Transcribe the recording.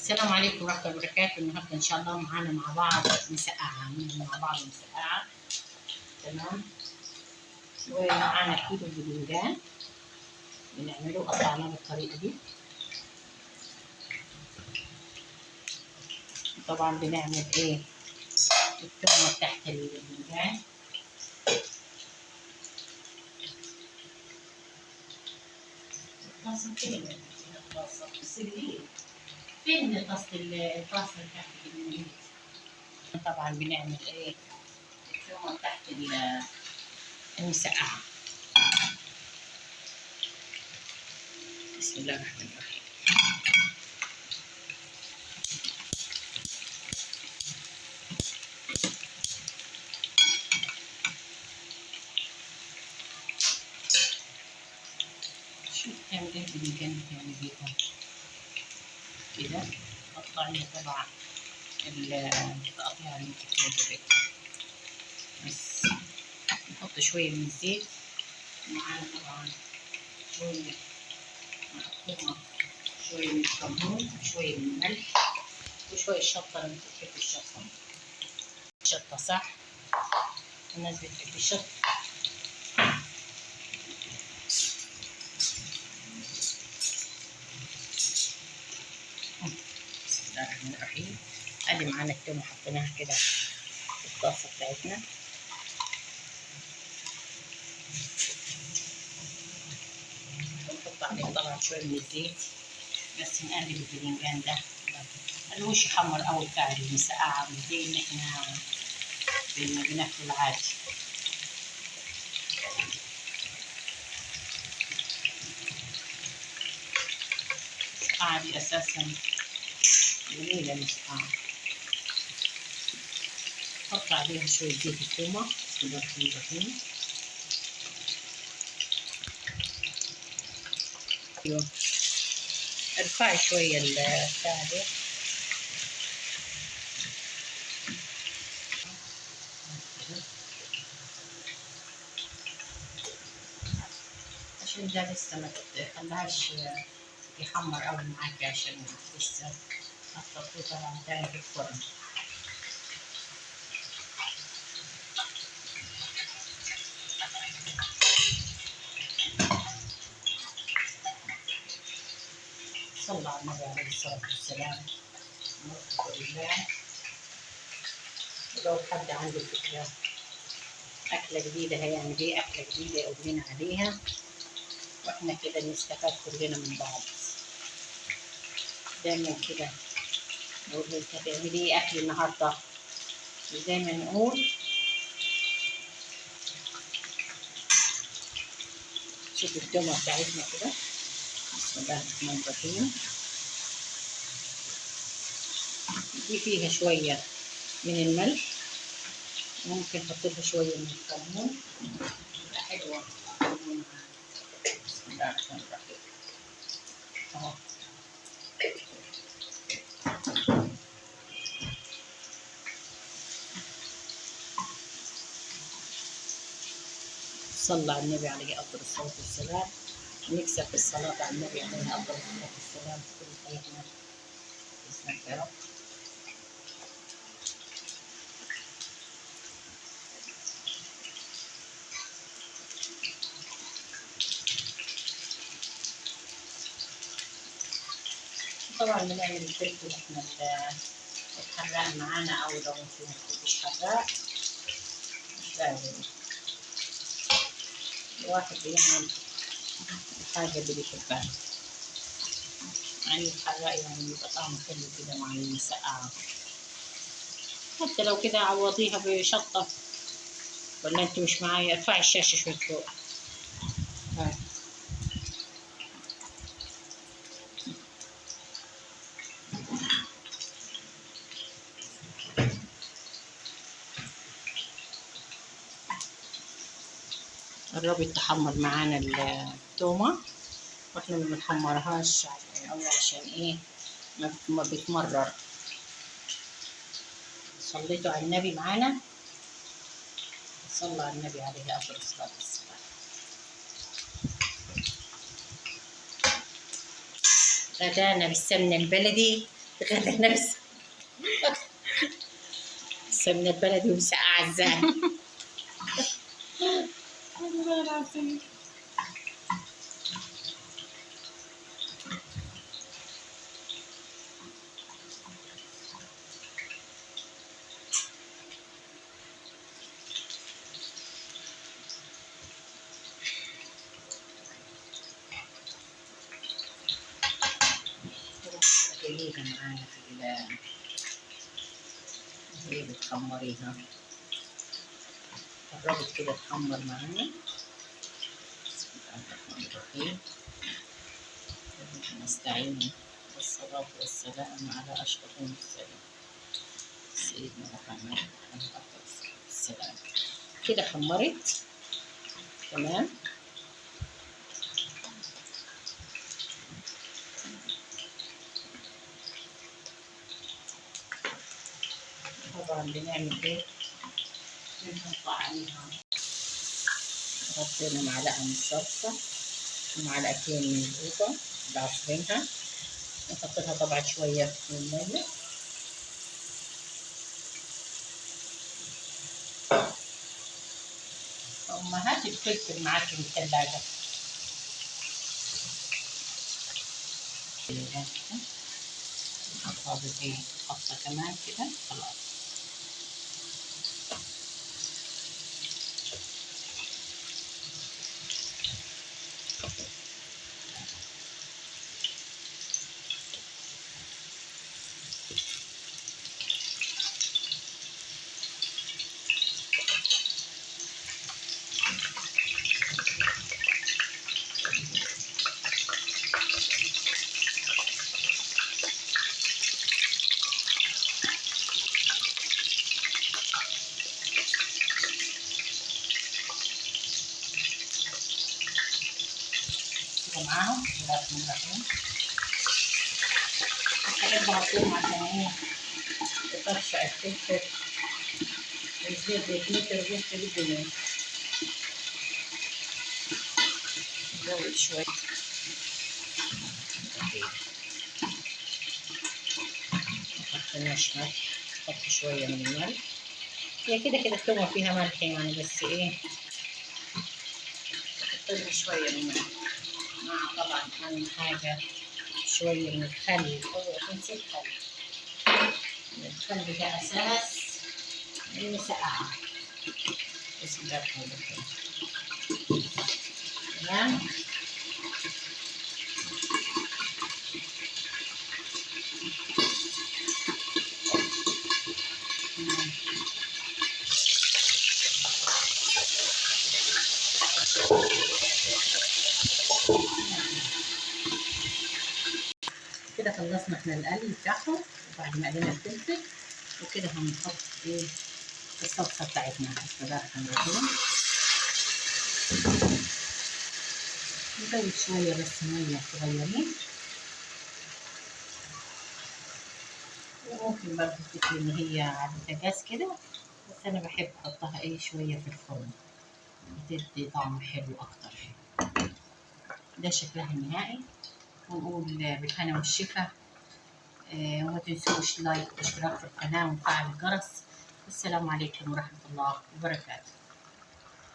السلام عليكم ورحمة الله وبركاته. النهارده إن شاء الله معانا مع بعض مسقعة، عاملين مع بعض مسقعة. تمام. ومعانا كيلو باذنجان بنعمله، قطعناه بالطريقة دي. طبعا بنعمل إيه؟ التومة تحت الباذنجان. الطاسة فين؟ الطاسة السلية فين؟ الطاسة تحت الباذنجان. طبعا بنعمل إيه؟ التومة تحت المسقعة. بسم الله الرحمن الرحيم. شوف تعمل ايه بالباذنجان، تعمليها كده، قطعيها طبعا التقطيع اللي انت تعجبك. بس نحط شوية من الزيت، ومعانا طبعا شوية مع الثومة، شوية من الكمون، شوية من الملح، وشوية شطة لما بتحبي الشطة. شطة صح؟ الناس بتحب الشطة. بسم الله الرحمن الرحيم. ادي معانا التومة حطيناها كده في الطاسة بتاعتنا. ونحط عليه طبعا شوية من الزيت، بس نقلب الباذنجان ده الوش يحمر اول بتاع المسقعة، مش زي اللي احنا بناكله العادي. المسقعة دي اساسا جميلة المسقعة. حط عليها شوية زيت الثومة. بسم الله الرحمن الرحيم. ايوه، ارفعي شوية البتاع دي عشان ده لسه ما تخليهاش يحمر أوي معاكي، عشان لسه هتحطيه طبعا تاني في الفرن. صلى على النبي عليه الصلاة والسلام. نوفق الله. ولو حد عنده فكرة أكلة جديدة هيعمل إيه، أكلة جديدة يقول لنا عليها، وإحنا كده نستفاد كلنا من بعض. دايما كده نقول له أنت هتعملي إيه أكل النهاردة، مش دايما نقول. شوفوا التومة بتاعتنا كده. بسم الله الرحمن الرحيم. دي فيها شوية من الملح، ممكن نحط لها شوية من الكمون، تبقى حلوة. بسم الله الرحمن الرحيم. اهو صلى على النبي عليه أفضل الصلاة والسلام. نكسب بالصلاة على النبي عليه أفضل الصلاة والسلام في كل حياتنا. بسمك يا رب. طبعا بنعمل الفلفل احنا الحراق معانا، او لو انتوا مش حراق مش لازم. الواحد بيعمل الحاجة اللي بيحبها. يعني الحراق يعني بيبقى طعمه حلو كده مع المسقعة. حتى لو كده عوضيها بشطة. ولا انت مش معايا؟ ارفعي الشاشة شوي فوق. قربت تحمر معانا التومة، واحنا ما بنحمرهاش أوي عشان ايه، ما بتمرر. صليتوا على النبي معانا. صلى على النبي عليه أفضل الصلاة والسلام. غدانا بالسمنة البلدي غدا نفس سمنة بلدي ومسقعة ازاي. والله العظيم. دقيقة معانا هي بتخمريها، قربت كده تخمر معانا. بسم الله الرحمن الرحيم. نستعين والصلاة والسلام على أشرف المرسلين سيدنا محمد عليه الصلاة والسلام. كده خمرت تمام. طبعا بنعمل ايه؟ بنحط عليها، حطينا معلقة من الصلصة ومعلقتين من القوطة بعصرينها، نحط لها طبعا شوية من المية. أمهات الفلفل معاكي من الثلاجة. نحطها زي خلطة كمان كده خلاص. كده معاهم بسم الله الرحمن الرحيم. بحب أحطهم عشان ايه؟ تطرشق الفلفل والزيت بيتنطر ريحته جدا. نزود شوية محطناش ملح، نحط شوية من الملح. هي كده كده التومة فيها ملح يعني، بس ايه نحط شوية من الملح مع طبعا أهم حاجة شوية من الخل. اوعي تنسي الخل، الخل ده أساس المسقعة. بسم الله الرحمن الرحيم. تمام. كده خلصنا احنا القلي بتاعهم، وبعد ما قلينا الفلفل وكده هنحط ايه الصلصه بتاعتنا. بسم الله الرحمن الرحيم. نزود شويه بس ميه صغيرين، وممكن برضه تكون ان هي على البوتاجاز كده، بس انا بحب احطها ايه شويه في الفرن، بتدي طعم حلو اكتر. ده شكلها النهائي، ونقول بالهنا والشفا. وما تنسوش لايك واشتراك في القناة وفعل الجرس. والسلام عليكم ورحمة الله وبركاته.